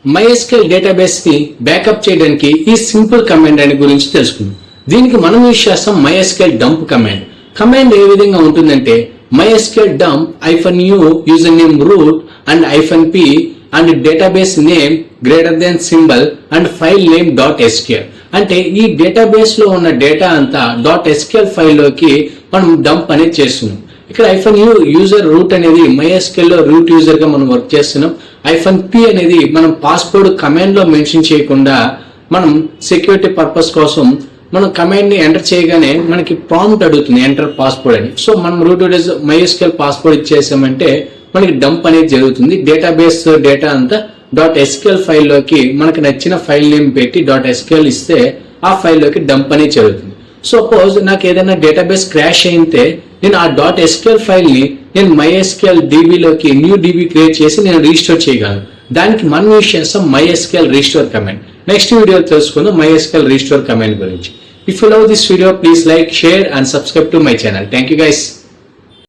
MySQL database ని backup చేయడానికి ఈ సింపుల్ కమాండ్ అని గురించి తెలుసుకుందాం. దీనికి మనం యూజ్ చేస్తాం MySQL dump కమాండ్. కమాండ్ ఏ విధంగా ఉంటుందంటే MySQL dump -u user name root and -p and database name > and file name .sql. అంటే ఈ డేటాబేస్ లో ఉన్న డేటా అంతా .sql ఫైల్ లోకి మనం డంప్ అనేది చేస్తున్నాం. ఇక్కడ -u యూజర్ రూట్ అనేది MySQL లో రూట్ యూజర్ గా మనం వర్క్ చేస్తున్నాం. -p అనేది మనం పాస్వర్డ్ కమాండ్ లో మెన్షన్ చేయకుండా మనం సెక్యూరిటీ పర్పస్ కోసం మనం కమాండ్ ని ఎంటర్ చేయగానే మనకి ప్రాంప్ట్ అడుగుతుంది ఎంటర్ పాస్వర్డ్ అని. సో మనం రూట్ MySQL పాస్వర్డ్ ఇచ్చేసామంటే మనకి డంప్ అనేది జరుగుతుంది. డేటాబేస్ డేటా అంతా .sql ఫైల్ లోకి మనకి నచ్చిన ఫైల్ నేమ్ పెట్టి .sql ఇస్తే ఆ ఫైల్ లోకి డంప్ అనేది జరుగుతుంది. సపోజ్ నాకు ఏదైనా డేటాబేస్ క్రాష్ అయితే నేను ఆ .sql ఫైల్ ని నేను MySQL DB లోకి న్యూ DB క్రియేట్ చేసి నేను రీస్టోర్ చేయగలను. దానికి మనం యూజ్ చేస్తాం MySQL restore command. Next video తెలుసుకుందాం MySQL రీస్టోర్ కమాండ్ గురించి. If you love this video, please like, share and subscribe to my channel. Thank you guys.